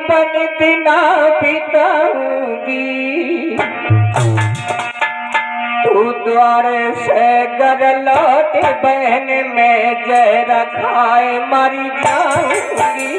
जीवन बिना बिताऊंगी, तू द्वार से घर लौट बहन में जहर खाए मर जाऊंगी।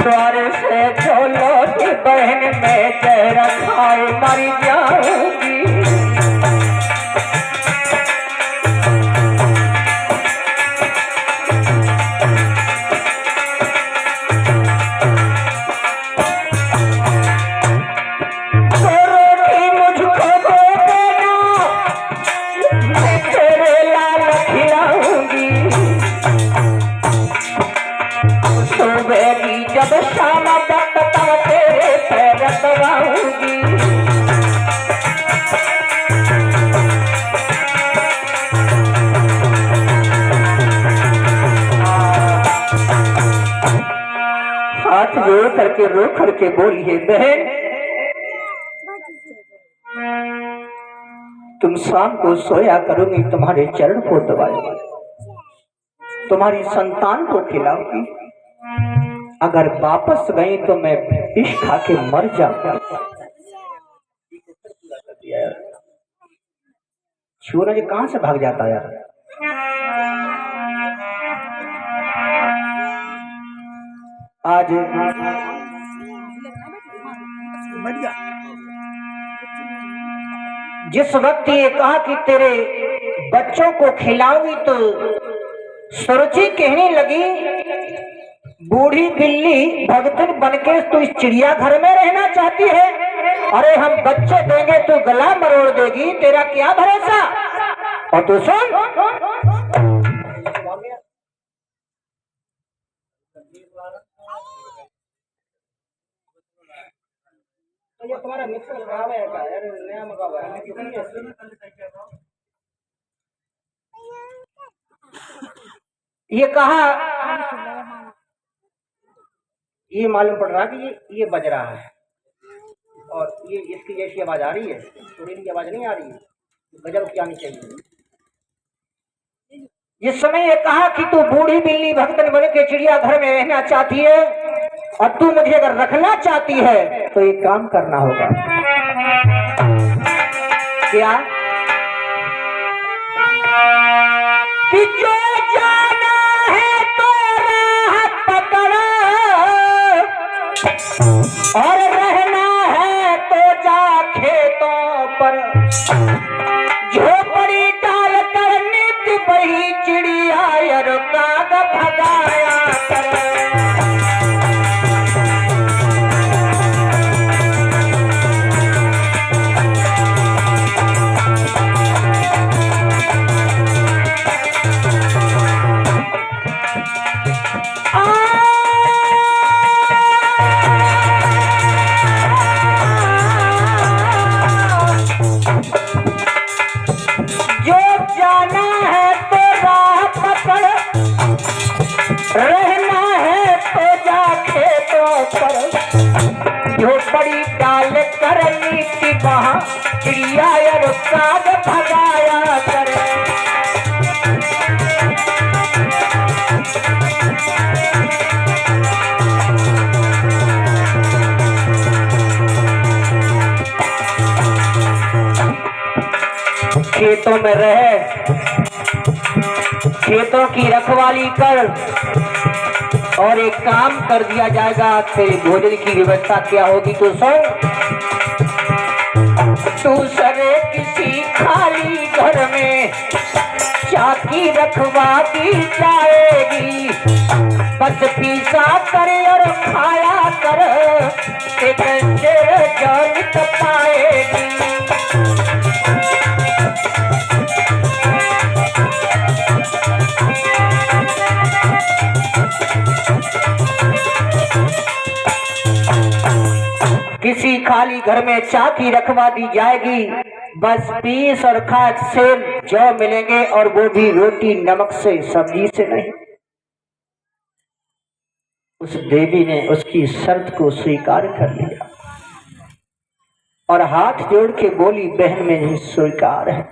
द्वार से जो लौट बहन में जहर खाए मर जाऊंगी। तो रोटी मुझको दे देना, मैं तेरे लाल खिलाऊंगी। सुबह की जब शाम तक तब तेरे पैर दबाऊंगी। हाथ जोड़ करके रो करके बोली है, बहन तुम शाम को सोया करूंगी, तुम्हारे चरण को दबाऊंगी, तुम्हारी संतान को खिलाऊंगी। अगर वापस गई तो मैं विष खा के मर जाऊंगा। छोरा ये कहां से भाग जाता यार। आज जिस वक्त ये कहा कि तेरे बच्चों को खिलाऊंगी, तो सुरुचि कहने लगी, बूढ़ी बिल्ली भगतन बनके तू इस चिड़ियाघर में रहना चाहती है? अरे हम बच्चे देंगे तो गला मरोड़ देगी, तेरा क्या भरोसा। और तू सुन, ये तुम्हारा मिक्सर खराब है क्या यार, नया मंगावा है। ये कहा, ये मालूम पड़ रहा कि ये बज रहा है और ये इसकी जैसी आवाज आ रही है, सुरीली की आवाज नहीं आ रही है, गजब की आनी चाहिए। जिस समय ये कहा कि तू बूढ़ी बिल्ली भक्तन बन के चिड़ियाघर में रहना चाहती है और तू मुझे अगर रखना चाहती है तो ये काम करना होगा। क्या कि जो जाना है तो राह पकड़ा और रहना है तो जा खेतों पर, झोपड़ी डाल कर नित बही चिड़िया और काग भगाया कर। रहना है तो जा खेतों पर, झोपड़ी डाल कर नीति वहाँ चिड़िया और काग भगाया कर। खेतों में रहे, खेतों की रखवाली कर और एक काम कर दिया जाएगा। तेरे भोजन की व्यवस्था क्या होगी तो सुन, दूसरे किसी खाली घर में चाकी रखवा दी जाएगी, बस पीसा कर और खाया कर, एक जान पाएगी। किसी खाली घर में चाकी रखवा दी जाएगी, बस पीस और खाद से जौ मिलेंगे, और वो भी रोटी नमक से, सब्जी से नहीं। उस देवी ने उसकी शर्त को स्वीकार कर लिया और हाथ जोड़ के बोली, बहन में स्वीकार है।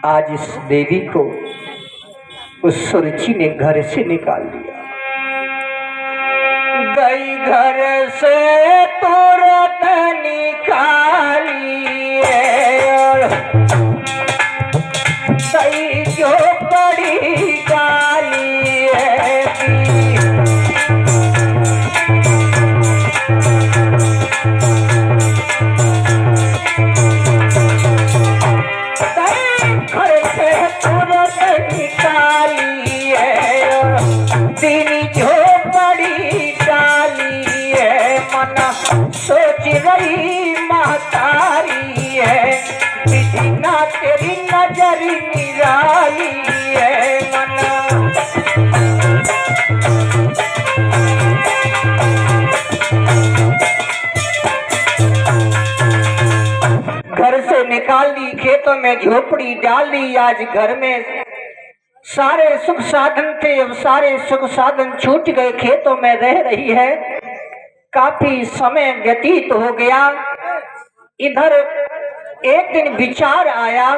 आज इस देवी को उस सुरुचि ने घर से निकाल दिया। गई घर से तुरंत निकाली और गई जो बड़ी गाली है। घर से तुरंत निकाली है, दीनी जो बड़ी डाली है। मना सोच रही महतारी है, विधि ना तेरी नजर निराली है। मना घर से निकाल दी, खेतों में झोपड़ी डाल दी। आज घर में सारे सुख साधन थे, अब सारे सुख साधन छूट गए, खेतों में रह रही है। काफी समय व्यतीत हो गया। इधर एक दिन विचार आया,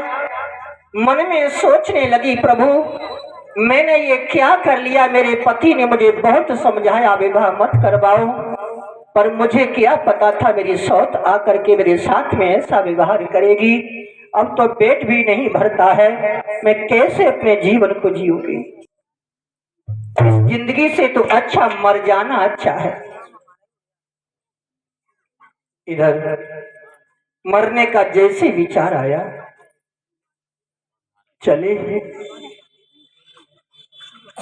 मन में सोचने लगी, प्रभु मैंने ये क्या कर लिया। मेरे पति ने मुझे बहुत समझाया विवाह मत करवाओ, पर मुझे क्या पता था मेरी सौत आकर के मेरे साथ में ऐसा व्यवहार करेगी। अब तो पेट भी नहीं भरता है, मैं कैसे अपने जीवन को जीऊंगी। इस जिंदगी से तो अच्छा मर जाना अच्छा है। इधर मरने का जैसे विचार आया, चले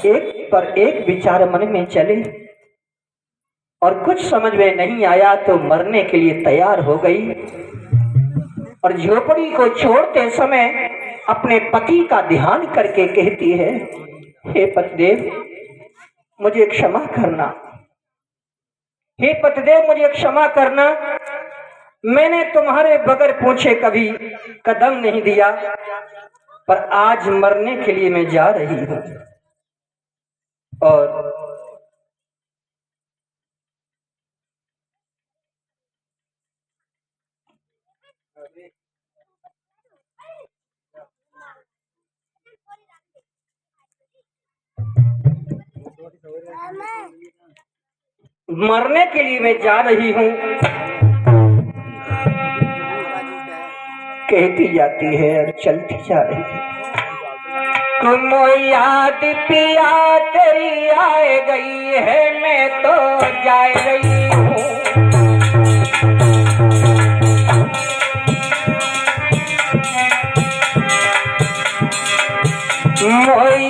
एक पर एक विचार मन में चले, और कुछ समझ में नहीं आया तो मरने के लिए तैयार हो गई। और झोपड़ी को छोड़ते समय अपने पति का ध्यान करके कहती है, हे पतिदेव मुझे क्षमा करना, हे पतिदेव मुझे क्षमा करना। मैंने तुम्हारे बगैर पूछे कभी कदम नहीं दिया, पर आज मरने के लिए मैं जा रही हूं। और मरने के लिए मैं जा रही हूं, कहती जाती है और चलती जा रही है। तुम याद पिया तेरी आए गई है, मैं तो जा रही हूँ।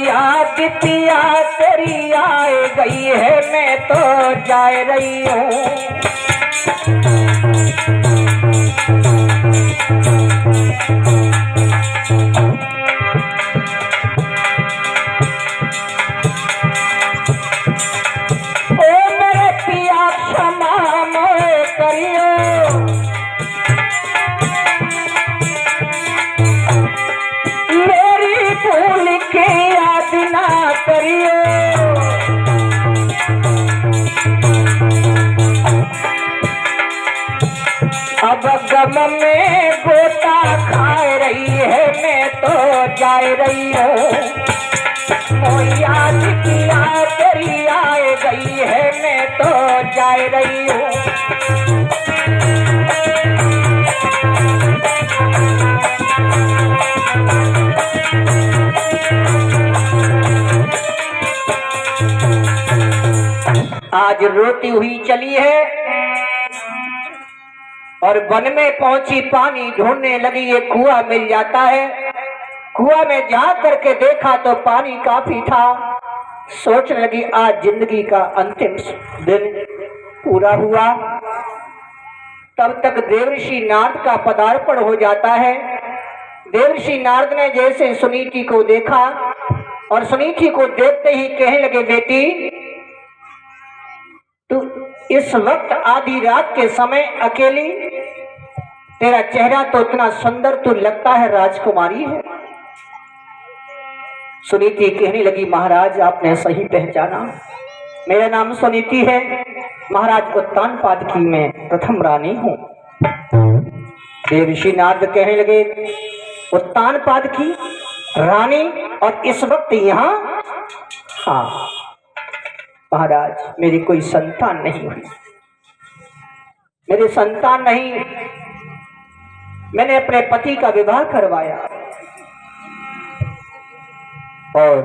याद पिया तेरी आए गई है, मैं तो जा रही हूँ। अब गम में गोता खा रही है, मैं तो जा रही हूँ। याद किया तेरी आए गई है, मैं तो जा रही हूँ। आज रोती हुई चली है और वन में पहुंची, पानी ढूंढने लगी। ये कुआं मिल जाता है, कुआं में जा करके देखा तो पानी काफी था। सोचने लगी आज जिंदगी का अंतिम दिन पूरा हुआ। तब तक देवर्षि नारद का पदार्पण हो जाता है। देवर्षि नारद ने जैसे सुनीति को देखा और सुनीति को देखते ही कहने लगे, बेटी तू इस वक्त आधी रात के समय अकेली, तेरा चेहरा तो इतना सुंदर, तो लगता है राजकुमारी है। सुनीति कहने लगी, महाराज आपने सही पहचाना, मेरा नाम सुनीति है। महाराज उत्तानपाद की मैं प्रथम रानी हूँ। देवर्षि नारद कहने लगे, उत्तानपाद की रानी और इस वक्त यहाँ? हाँ महाराज, मेरी कोई संतान नहीं हुई, मेरी संतान नहीं। मैंने अपने पति का विवाह करवाया और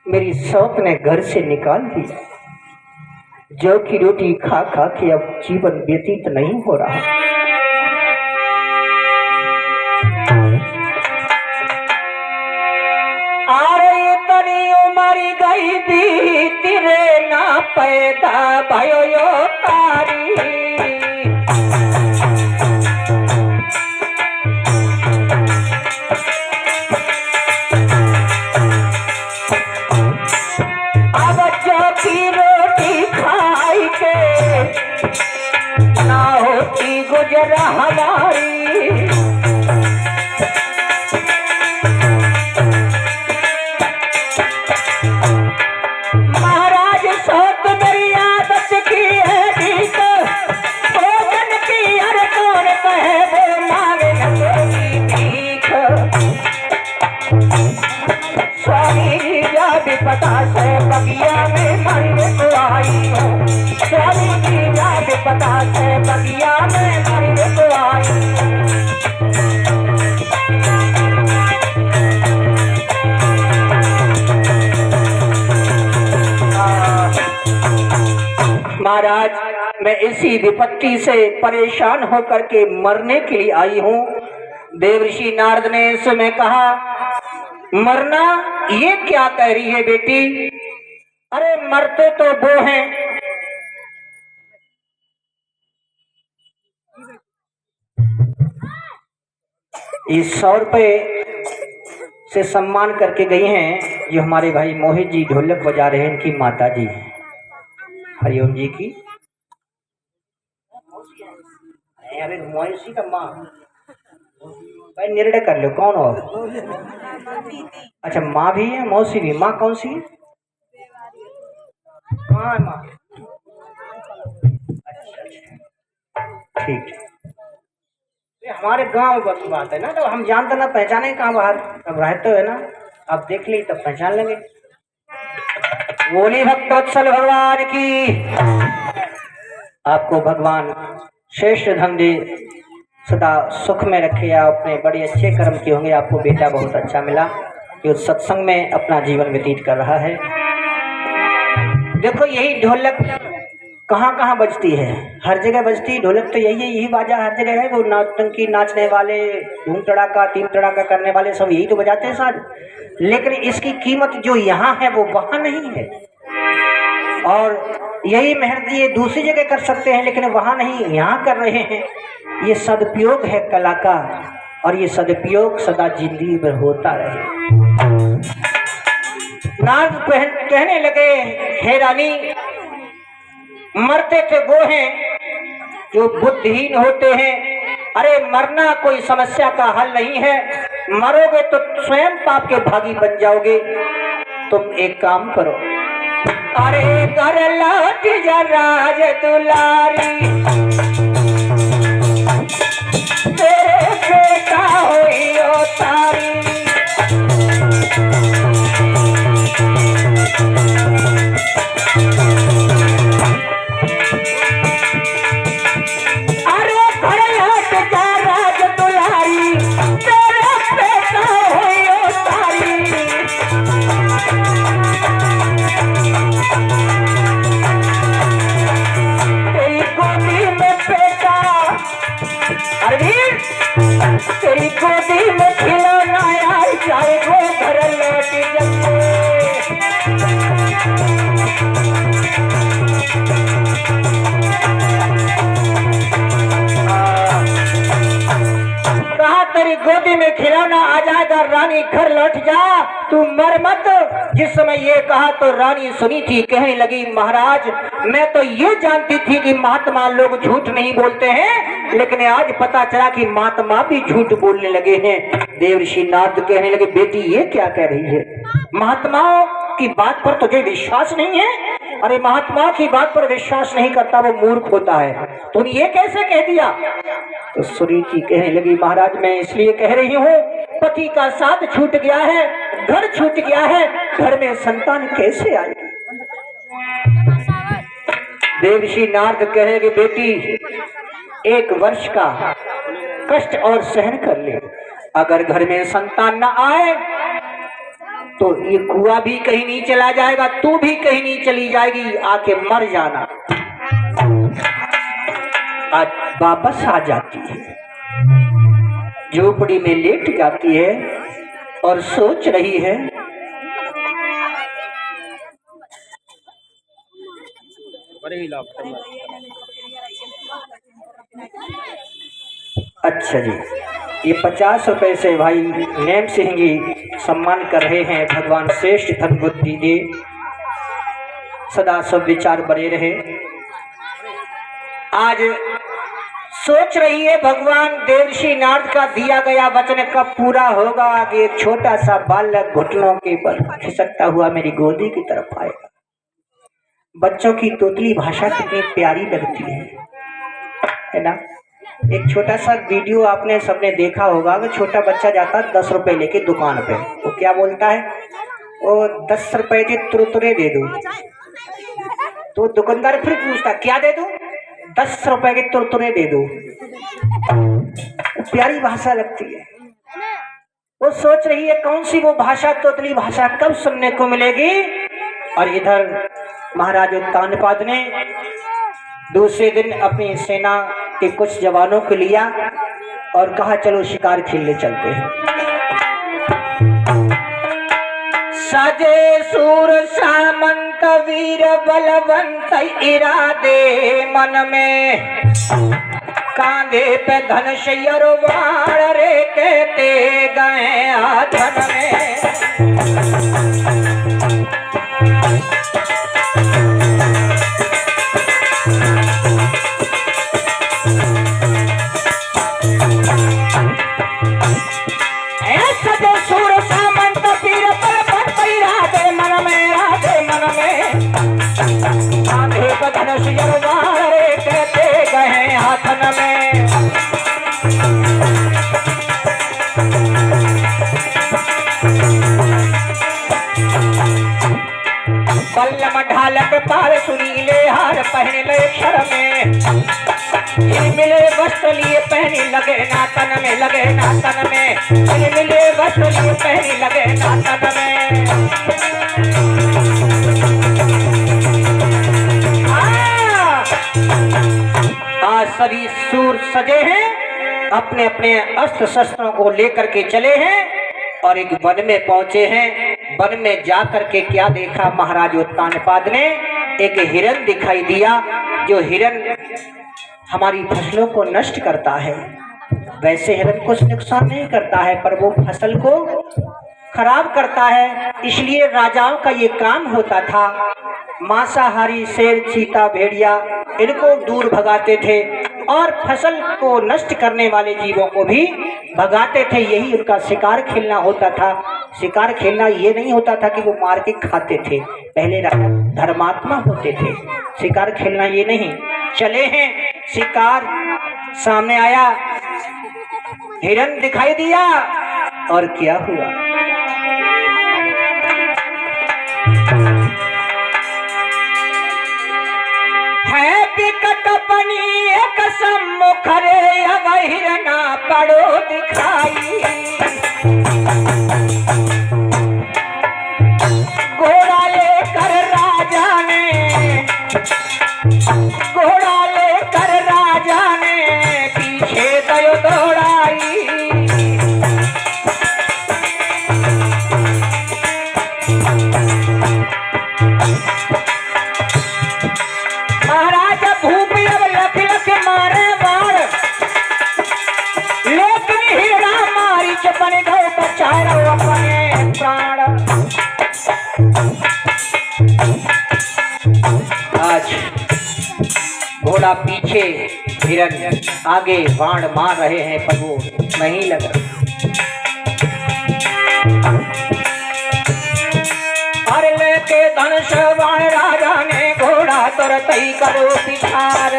मेरी सौत ने घर से निकाल दिया। जौ की रोटी खा खा के अब जीवन व्यतीत नहीं हो रहा। मरी गई थी तेरे ना पैदा भयो यो तारी। अब जो की रोटी खाई के ना होती गुजर हमारी। विपदा से बगिया में मरने को आई हूँ, स्वामी की याद विपदा से बगिया में मरने को आई हूँ। महाराज, मैं इसी विपत्ति से परेशान होकर के मरने के लिए आई हूँ। देवर्षि नारद ने इस समय कहा, मरना ये क्या कह रही है बेटी? अरे मरते तो वो हैं। इस 100 रुपए से सम्मान करके गई हैं जो हमारे भाई मोहित जी ढोलक बजा रहे हैं, इनकी माता जी हरिओम जी की। अरे मोहित का माँ भाई निर्णय कर लो कौन हो। अच्छा माँ भी है, मौसी भी। माँ कौन सी? माँ माँ अच्छा ठीक। हमारे गांव बस बात है ना, तो हम जानते ना पहचाने कहाँ बाहर, अब रहते है ना, आप देख ली तब पहचान लेंगे। बोली भक्तवत्सल भगवान की। आपको भगवान श्रेष्ठ धन दे, सदा सुख में रखे। आप अपने बड़े अच्छे कर्म किए होंगे, आपको बेटा बहुत अच्छा मिला जो सत्संग में अपना जीवन व्यतीत कर रहा है। देखो यही ढोलक कहाँ कहाँ बजती है, हर जगह बजती ढोलक तो यही है, यही बाजा हर जगह है। वो नौटंकी नाचने वाले, धूम तड़ाका तीन तड़ाका करने वाले सब यही तो बजाते हैं साज। लेकिन इसकी कीमत जो यहाँ है वो वहाँ नहीं है। और यही मेहनत ये दूसरी जगह कर सकते हैं लेकिन वहाँ नहीं, यहाँ कर रहे हैं। ये सदुपयोग है कला का, और ये सदुपयोग सदा जिंदगी भर होता रहे। नारद कहने लगे, हे रानी, मरते थे वो हैं जो बुद्धिहीन होते हैं। अरे मरना कोई समस्या का हल नहीं है, मरोगे तो स्वयं पाप के भागी बन जाओगे। तुम एक काम करो, अरे कर लौट जा राज दुलारी, तेरे बेटा होई ओ तारी। तेरी गोदी में तेरी गोदी में खिलौना आ जाएगा, रानी घर लौट जा, तू मर मत। जिस समय ये कहा तो रानी सुनी थी, कहने लगी महाराज मैं तो ये जानती थी कि महात्मा लोग झूठ नहीं बोलते हैं, लेकिन आज पता चला कि महात्मा भी झूठ बोलने लगे हैं। देवर्षि नारद कहने लगे बेटी ये क्या कह रही है, महात्माओं की बात पर तुझे विश्वास नहीं है? अरे महात्मा की बात पर विश्वास नहीं करता वो मूर्ख होता है, तुम ये कैसे कह दिया? तो सुरीति कहने लगी महाराज मैं इसलिए कह रही हूँ, पति का साथ छूट गया है, घर छूट गया है, घर में संतान कैसे आएगी? देवर्षि नारद कहने लगे बेटी 1 वर्ष का कष्ट और सहन कर ले, अगर घर में संतान न आए तो ये कुआं भी कहीं नहीं चला जाएगा, तू भी कहीं नहीं चली जाएगी, आके मर जाना। आज वापस आ जाती है, झोपड़ी में लेट जाती है और सोच रही है अच्छा जी ये 50 रुपए से भाई नेम सिंह जी सम्मान कर रहे हैं। भगवान श्रेष्ठ धन बुद्धि दे, सदा सब विचार बने रहे। आज सोच रही है भगवान देवर्षि नारद का दिया गया वचन कब पूरा होगा कि एक छोटा सा बालक घुटनों के बल खिसकता हुआ मेरी गोदी की तरफ आएगा। बच्चों की तोतली भाषा कितनी प्यारी लगती है ना। एक छोटा सा वीडियो आपने सबने देखा होगा कि छोटा बच्चा जाता 10 रुपए लेके दुकान पे, वो क्या बोलता है, वो 10 रुपए के तुरतुरे दे दो, तो दुकानदार फिर पूछता क्या दे दूं? 10 रुपए के तुरतुरे दे दो। प्यारी भाषा लगती है। वो सोच रही है कौन सी वो भाषा, तोतली भाषा कब सुनने को मिलेगी। और इधर महाराज उत्तानपाद ने दूसरे दिन अपनी सेना के कुछ जवानों को लिया और कहा चलो शिकार खेलने चलते हैं। सजे सूर सामंत वीर बलवंत इरादे मन में, कांधे पे धनुष वाण रे कहते गए आधन में। धनुष वाण रे कहते गए हाथन में। बल्लम ढालक पार सुनीले हार पहन ले क्षर में, मिले वस्त्र लिए पहनी लगे नातन में, लगे नातन में, मिले वस्त्र लिए पहनी लगे नातन में। आज सभी सूर सजे हैं, अपने अपने अस्त्र शस्त्रों को लेकर के चले हैं और एक वन में पहुंचे हैं। वन में जाकर के क्या देखा महाराज उत्तानपाद ने, एक हिरन दिखाई दिया। जो हिरन हमारी फसलों को नष्ट करता है, वैसे हिरन कुछ नुकसान नहीं करता है पर वो फसल को खराब करता है। इसलिए राजाओं का ये काम होता था, मांसाहारी शेर चीता भेड़िया इनको दूर भगाते थे और फसल को नष्ट करने वाले जीवों को भी भगाते थे। यही उनका शिकार खेलना होता था। शिकार खेलना ये नहीं होता था कि वो मार के खाते थे, पहले राजा धर्मात्मा होते थे। शिकार खेलना ये नहीं। चले हैं शिकार, सामने आया हिरन दिखाई दिया और क्या हुआ, है विकट बनी एक सम्मुख रे अब हिरना पड़ो दिखाई। घोड़ा लेकर राजा ने, घोड़ा लेकर राजा ने पीछे दयो दौड़ाई। महाराज भूप अब लख लख मारे बाण, लेकिन हिरना घोड़ा पीछे, हिरन आगे बाण मार रहे हैं पर वो नहीं लग रहा। अरे लेके धनुष बाण राजा ने घोड़ा तुरतई करो पिछार,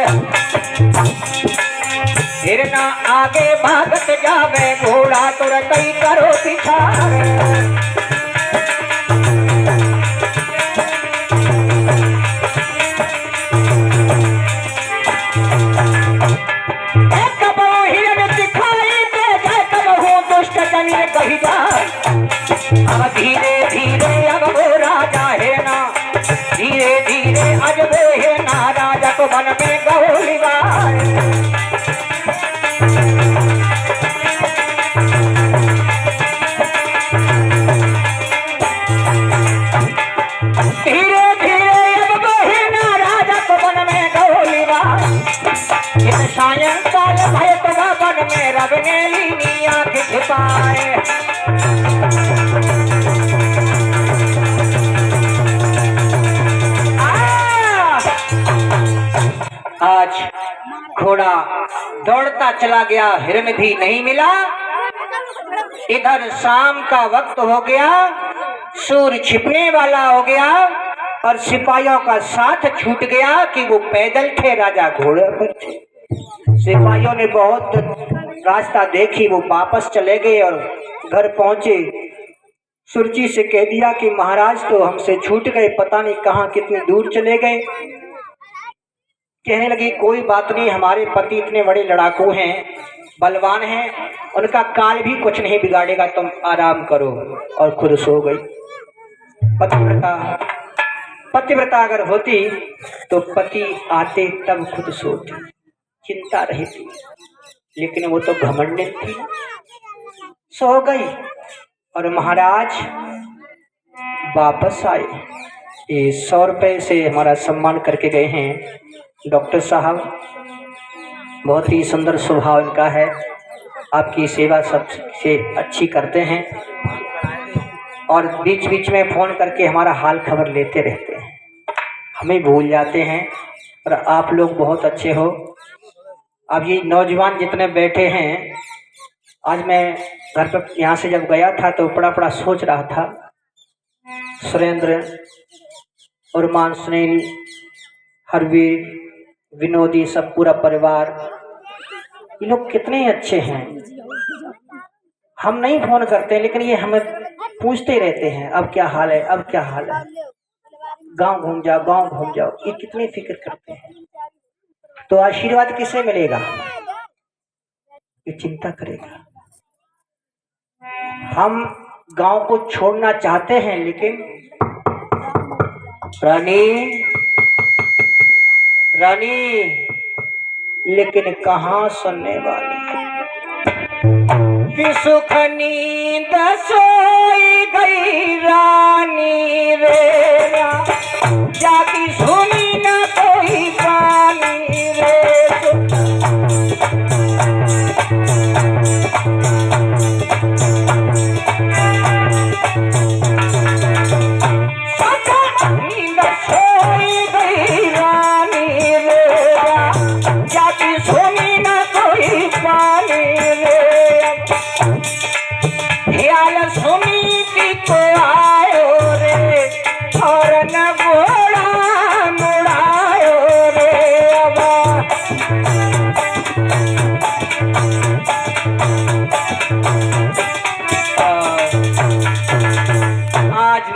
हिरना आगे भागत जावे घोड़ा तुरतई करो पिछार। कही जा अब धीरे धीरे अब वो राजा है ना, धीरे धीरे आज वो है ना राजा को मन में गौरीवार। धीरे धीरे अब वो है ना राजा को मन में गौरीवार। इन सायंकाल भय तो वन में रब ने लीनी आंख छिपाए। आज घोड़ा दौड़ता चला गया, हिरन भी नहीं मिला। इधर शाम का वक्त हो गया, सूर्य छिपने वाला हो गया और सिपाहियों का साथ छूट गया कि वो पैदल थे, राजा घोड़े पर थे। सिपाहियों ने बहुत रास्ता देखी, वो वापस चले गए और घर पहुंचे। सुरजी से कह दिया कि महाराज तो हमसे छूट गए, पता नहीं कहाँ कितनी दूर चले गए। कहने लगी कोई बात नहीं, हमारे पति इतने बड़े लड़ाकू हैं, बलवान हैं, उनका काल भी कुछ नहीं बिगाड़ेगा, तुम आराम करो। और खुद सो गई। पतिव्रता अगर होती तो पति आते तब खुद सोती, चिंता रहती, लेकिन वो तो घमंडित थी, सो गई। और महाराज वापस आए, ये 100 रुपये से हमारा सम्मान करके गए हैं। डॉक्टर साहब बहुत ही सुंदर स्वभाव इनका है, आपकी सेवा सबसे अच्छी करते हैं और बीच बीच में फ़ोन करके हमारा हाल खबर लेते रहते हैं, हमें भूल जाते हैं। और आप लोग बहुत अच्छे हो। अब ये नौजवान जितने बैठे हैं, आज मैं घर पर यहाँ से जब गया था तो बड़ा सोच रहा था, सुरेंद्र, उर्मान, सुनील, हरवीर, विनोदी, सब पूरा परिवार, ये लोग कितने अच्छे हैं। हम नहीं फोन करते लेकिन ये हमें पूछते रहते हैं, अब क्या हाल है, अब क्या हाल है, गांव घूम जाओ, गांव घूम जाओ, ये कितनी फिक्र करते हैं। तो आशीर्वाद किसे मिलेगा, ये चिंता करेगा। हम गांव को छोड़ना चाहते हैं लेकिन रानी लेकिन कहाँ सुनने वाली। कि सुख नींद सोई गई रानी रे, जागी सुनी न कोई पानी रे।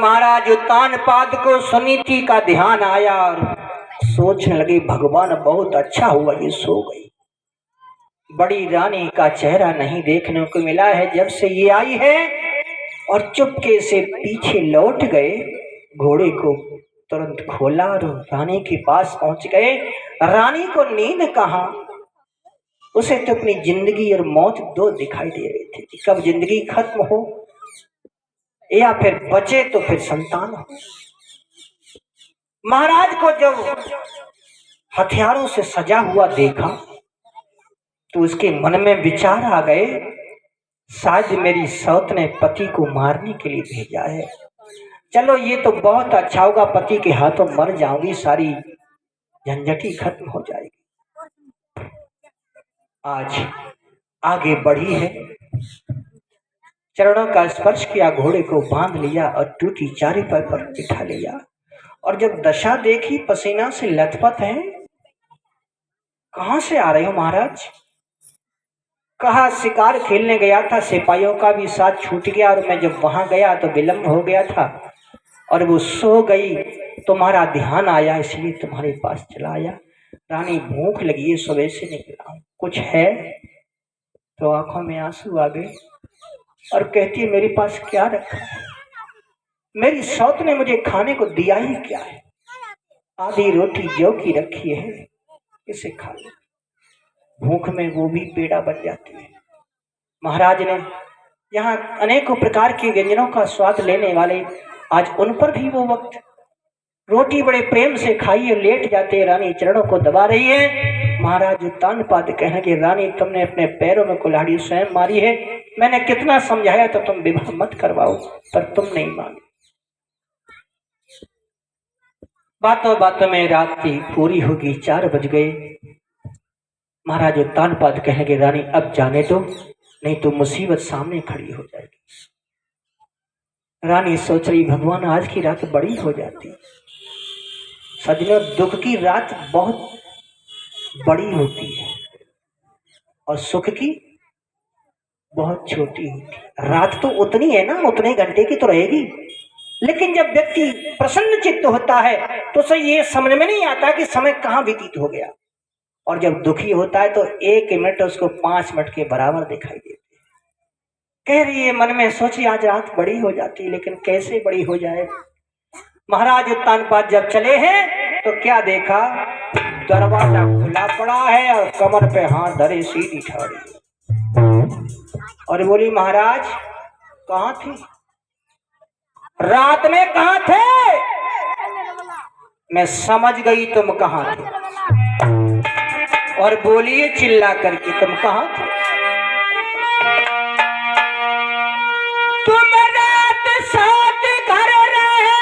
महाराज उत्तानपाद को समिति का ध्यान आया और सोचने लगे भगवान बहुत अच्छा हुआ ये सो गई, बड़ी रानी का चेहरा नहीं देखने को मिला है जब से ये आई है। और चुपके से पीछे लौट गए, घोड़े को तुरंत खोला और रानी के पास पहुंच गए। रानी को नींद कहाँ, उसे तो अपनी जिंदगी और मौत दो दिखाई दे रही थी कि कब जिंदगी खत्म हो या फिर बचे तो फिर संतान हो। महाराज को जब हथियारों से सजा हुआ देखा तो उसके मन में विचार आ गए, शायद मेरी सौत ने पति को मारने के लिए भेजा है। चलो ये तो बहुत अच्छा होगा, पति के हाथों मर जाऊंगी, सारी झंझटी खत्म हो जाएगी। आज आगे बढ़ी है, चरणों का स्पर्श किया, घोड़े को बांध लिया और टूटी चारी पर बिठा लिया। और जब दशा देखी पसीना से लथपथ है, कहां से आ रहे हो महाराज? कहा शिकार खेलने गया था, सिपाहियों का भी साथ छूट गया और मैं जब वहां गया तो विलंब हो गया था और वो सो गई, तुम्हारा ध्यान आया इसलिए तुम्हारे पास चला आया। रानी भूख लगी है, सुबह से निकला हूं, कुछ है? तो आंखों में आंसू आ गए और कहती है मेरे पास क्या रखा है, मेरी सौत ने मुझे खाने को दिया ही क्या है, आधी रोटी जौ की रखी है, इसे खा लो। भूख में वो भी पेड़ा बन जाती है। महाराज ने यहाँ अनेकों प्रकार के व्यंजनों का स्वाद लेने वाले, आज उन पर भी वो वक्त, रोटी बड़े प्रेम से खाई और लेट जाते, रानी चरणों को दबा रही है। महाराज तानपाद कहने कि रानी तुमने अपने पैरों में कुल्हाड़ी स्वयं मारी है, मैंने कितना समझाया तो तुम विवाह मत करवाओ, पर तुम नहीं मानी। बातों बातों में रात की पूरी होगी, 4 बज गए। महाराज तानपाद कहेंगे रानी अब जाने दो, नहीं तो मुसीबत सामने खड़ी हो जाएगी। रानी सोच रही भगवान आज की रात बड़ी हो जाती। सजनों दुख की रात बहुत बड़ी होती है और सुख की बहुत छोटी होती है। रात तो उतनी है ना, उतने घंटे की तो रहेगी, लेकिन जब व्यक्ति प्रसन्न चित्त होता है तो उसे ये समझ में नहीं आता कि समय कहाँ व्यतीत हो गया, और जब दुखी होता है तो 1 मिनट उसको 5 मिनट के बराबर दिखाई देती है। कह रही है मन में, सोची आज रात बड़ी हो जाती, लेकिन कैसे बड़ी हो जाए। महाराज तानपाद जब चले हैं तो क्या देखा, दरवाजा खुला पड़ा है और कमर पे हाथ धरे सीधी ठाड़ी और बोली महाराज कहाँ थे, रात में कहाँ थे? मैं समझ गई तुम कहाँ थे, और बोलिए चिल्ला करके तुम कहाँ थे? तुम रात साथ घर रहे,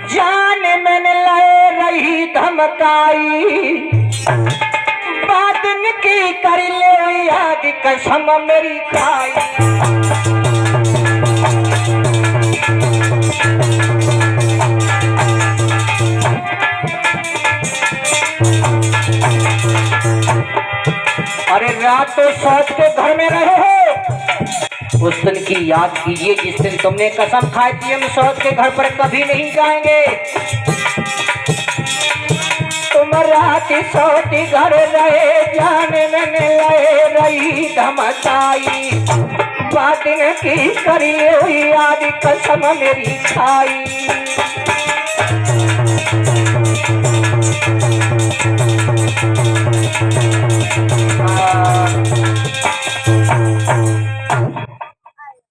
जान मैंने ले रही धमकाई, बादन की कर ले याद कसम मेरी खाई। अरे रात तो सौत के घर में रहे हो, उस दिन की याद कीजिए जिस दिन तुमने कसम खाई थी हम सौत के घर पर कभी नहीं जाएंगे। तुम रात सौत घर रहे, जान मैंने ले रही धमकाई, बादन की करी हुई याद कसम मेरी खाई।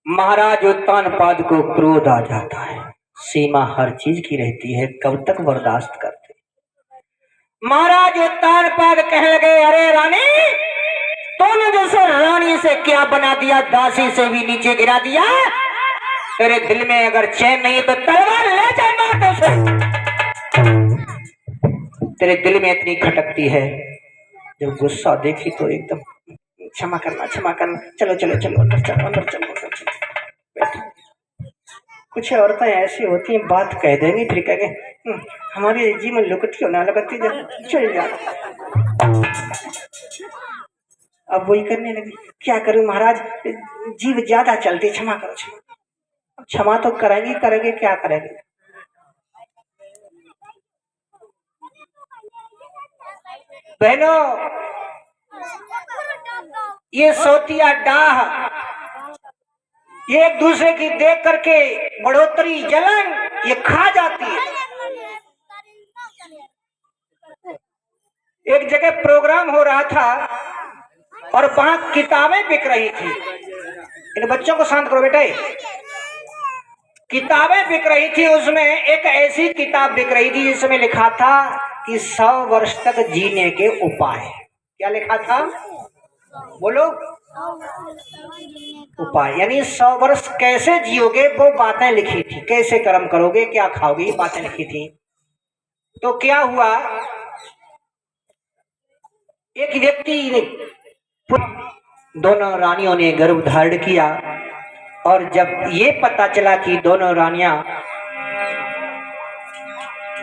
महाराज तानपाद को क्रोध आ जाता है, सीमा हर चीज की रहती है, कब तक बर्दाश्त करते। महाराज तानपाद कहने लगे अरे रानी तूने जैसे रानी से क्या बना दिया, दासी से भी नीचे गिरा दिया। तेरे दिल में अगर चैन नहीं तो तलवार ले जा माथे से। तेरे दिल में इतनी खटकती है, जब गुस्सा देखी तो एकदम क्षमा करना क्षमा करना, चलो चलो चलो अंदर चलो अंदर चलो अंदर चलो बैठो। कुछ औरतें ऐसी होती हैं बात कह देंगी फिर कहेंगे हमारे जी में लुकती हो ना लगती चल जा। अब वही करने लगी, क्या करूं महाराज जीव ज्यादा चलती, क्षमा करो क्षमा। क्षमा तो करेंगे करेंगे क्या करेंगे। बहनों ये सोतिया डाह ये एक दूसरे की देख करके बढ़ोतरी जलन ये खा जाती है। एक जगह प्रोग्राम हो रहा था और वहां किताबें बिक रही थी। इन बच्चों को शांत करो बेटे। किताबें बिक रही थी, उसमें एक ऐसी किताब बिक रही थी जिसमें लिखा था कि 100 वर्ष तक जीने के उपाय। क्या लिखा था बोलो? उपाय, यानी 100 वर्ष कैसे जियोगे वो बातें लिखी थी, कैसे कर्म करोगे क्या खाओगे ये बातें लिखी थी। तो क्या हुआ एक व्यक्ति ने, दोनों रानियों ने गर्भ धारण किया और जब ये पता चला कि दोनों रानियां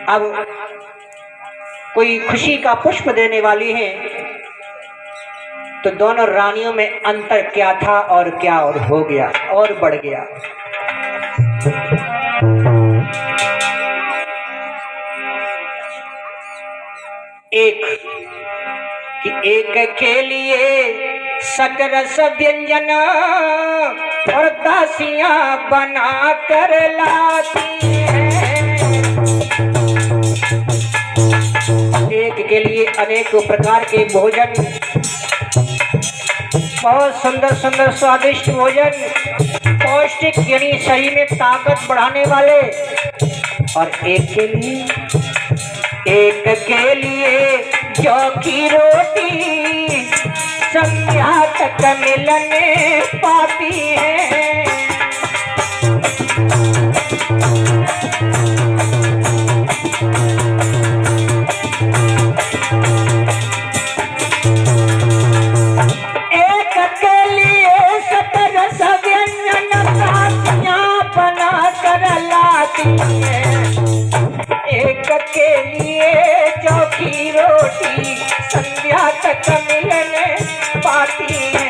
अब कोई खुशी का पुष्प देने वाली हैं, तो दोनों रानियों में अंतर क्या था और क्या और हो गया और बढ़ गया। एक के लिए सकरस व्यंजन और दासियां बना कर लाती हैं। एक के लिए अनेक प्रकार के भोजन, बहुत सुंदर सुंदर स्वादिष्ट भोजन, पौष्टिक यानी शरीर में ताकत बढ़ाने वाले, और एक के लिए जौ की रोटी संध्या तक मिलने पाती है। एक के लिए सकरस व्यंजन दासियां बना कर लाती है, एक के लिए चौकी रोटी संध्या तक मिलने पाती है।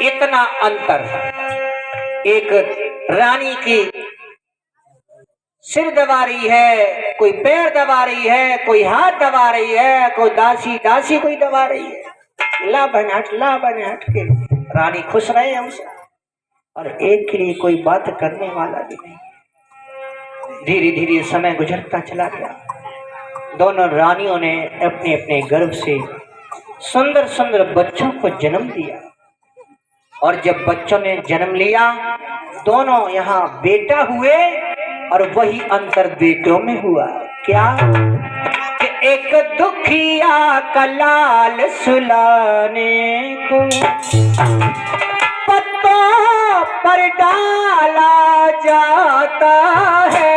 इतना अंतर, एक रानी की सिर दबा रही है, कोई पैर दबा रही है, कोई हाथ दबा रही है, कोई दासी कोई दबा रही है। ला बनहट के रानी खुश रहे हमसे, और एक के लिए कोई बात करने वाला भी नहीं। धीरे धीरे समय गुजरता चला गया। दोनों रानियों ने अपने अपने गर्भ से सुंदर सुंदर बच्चों को जन्म दिया, और जब बच्चों ने जन्म लिया, दोनों यहाँ बेटा हुए, और वही अंतर बेटों में हुआ। क्या कि एक दुखिया का लाल सुलाने को पत्तों पर डाला जाता है।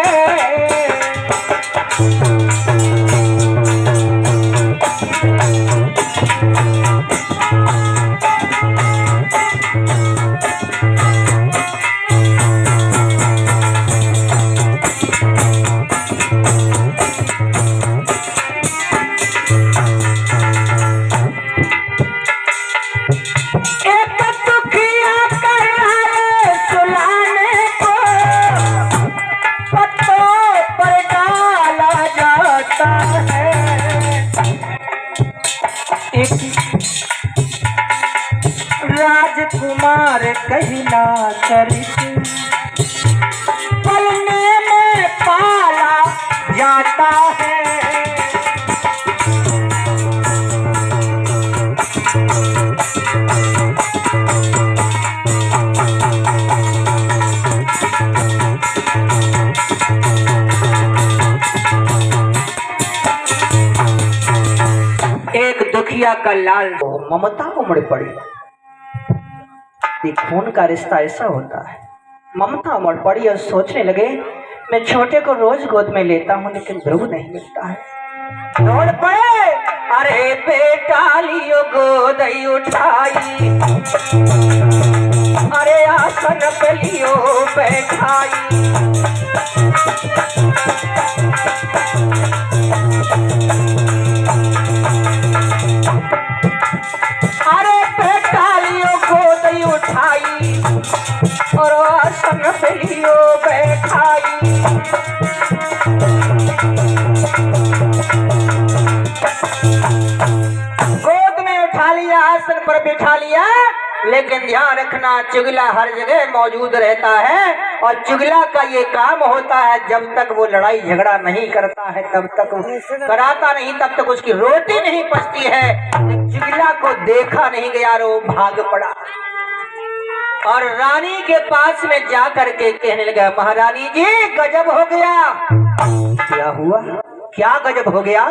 राजकुमार कहला करके पलने में पाला जाता है। एक दुखिया का लाल ममता उमड़ पड़ी। खून का रिश्ता ऐसा होता है। ममता उमड़ पड़ी और सोचने लगे, मैं छोटे को रोज गोद में लेता हूँ लेकिन ध्रुव नहीं मिलता है। दौड़ पड़े, अरे बेटा लियो गोद उठाई, अरे आसन पे लियो बैठाई। अरे बेटा लियो गोद उठाई, और आसन पे लियो बैठाई। गोद में उठा लिया, आसन पर बैठा लिया, लेकिन ध्यान रखना चुगला हर जगह मौजूद रहता है, और चुगला का ये काम होता है जब तक वो लड़ाई झगड़ा नहीं करता है, तब तक कराता नहीं, तब तक उसकी रोटी नहीं पचती है। चुगला को देखा नहीं गया, रो भाग पड़ा और रानी के पास में जा करके कहने लगा, महारानी जी गजब हो गया। क्या हुआ? क्या गजब हो गया?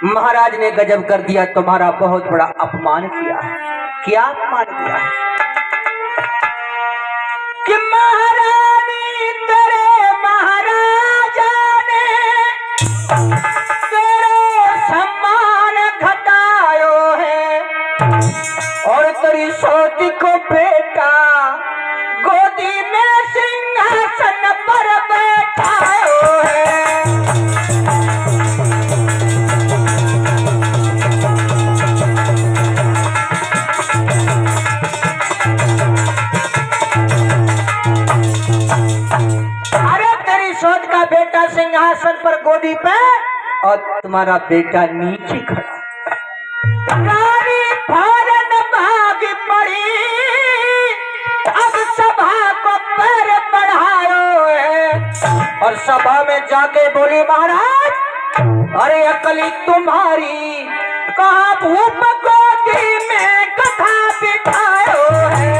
महाराज ने गजब कर दिया, तुम्हारा बहुत बड़ा अपमान किया है। क्या अपमान किया है कि महारानी तेरे महाराजा ने तेरे सम्मान घटायो है और तेरी सोती को बेटा गोदी में सिंहासन पर बैठायो है। बेटा सिंहासन पर गोदी पे और तुम्हारा बेटा नीचे खड़ा। रानी भारत भाग पड़ी, अब सभा को पैर बढ़ायो है और सभा में जाके बोली महाराज अरे अकली तुम्हारी कहाँ भूप गोदी में कथा बिठायो है।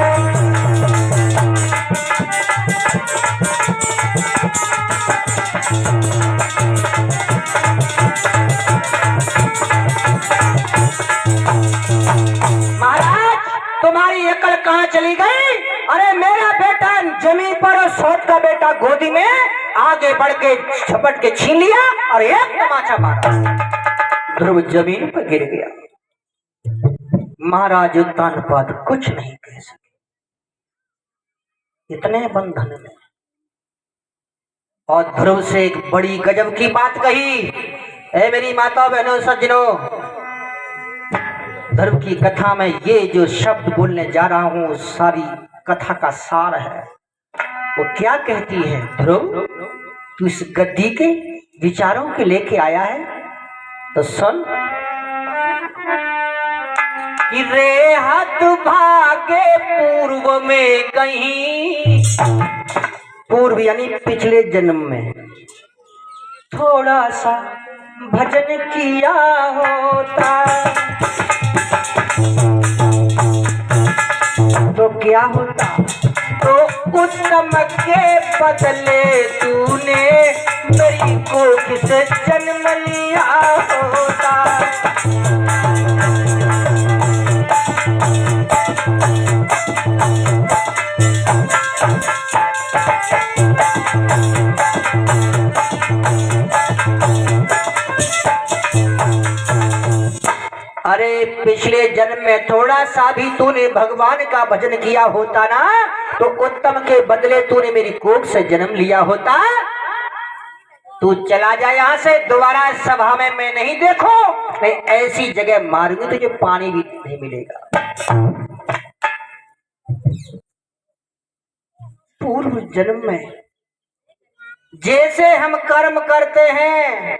महाराज तुम्हारी अकल कहाँ चली गई? अरे मेरा बेटा जमीन पर और सोच का बेटा गोदी में, आगे बढ़ के झपट के छीन लिया और एक तमाचा मारा। ध्रुव जमीन पर गिर गया। महाराज उत्तानपाद कुछ नहीं कह सके, इतने बंधन में। और ध्रुव से एक बड़ी गजब की बात कही। ऐ मेरी माता बहनों सज्जनों, ध्रुव की कथा में ये जो शब्द बोलने जा रहा हूं सारी कथा का सार है। वो क्या कहती है? ध्रुव तू इस गद्दी के विचारों के लेके आया है तो सुन कि रे हाथ भागे पूर्व में कहीं, पूर्व यानी पिछले जन्म में थोड़ा सा भजन किया होता तो क्या होता? तो उत्तम के बदले तूने मेरी कोख से जन्म लिया होता। अरे पिछले जन्म में थोड़ा सा भी तूने भगवान का भजन किया होता ना तो उत्तम के बदले तूने मेरी कोख से जन्म लिया होता। तू चला जा यहाँ से, दोबारा सभा में मैं नहीं देखो, नहीं ऐसी जगह मारूंगी तुझे पानी भी नहीं मिलेगा। पूर्व जन्म में जैसे हम कर्म करते हैं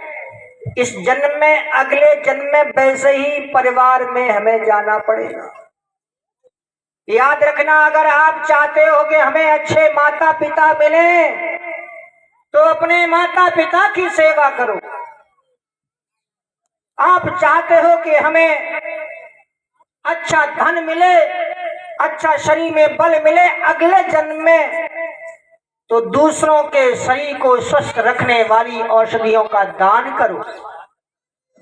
इस जन्म में अगले जन्म में वैसे ही परिवार में हमें जाना पड़ेगा। याद रखना, अगर आप चाहते हो कि हमें अच्छे माता पिता मिले तो अपने माता पिता की सेवा करो। आप चाहते हो कि हमें अच्छा धन मिले, अच्छा शरीर में बल मिले अगले जन्म में, तो दूसरों के शरीर को स्वस्थ रखने वाली औषधियों का दान करो,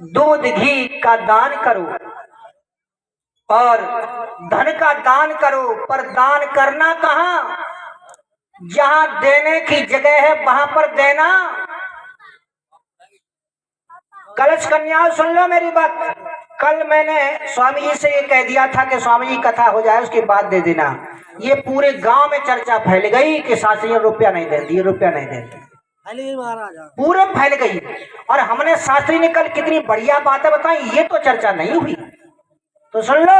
दूध घी का दान करो और धन का दान करो। पर दान करना कहाँ? जहां देने की जगह है वहां पर देना। कलश कन्या सुन लो मेरी बात। कल मैंने स्वामी जी से ये कह दिया था कि स्वामी जी कथा हो जाए उसके बाद दे देना। ये पूरे गांव में चर्चा फैल गई कि शास्त्री रुपया नहीं देती, रुपया नहीं देती, पूरे फैल गई। और हमने शास्त्री ने कल कितनी बढ़िया बातें बताई, ये तो चर्चा नहीं हुई। तो सुन लो,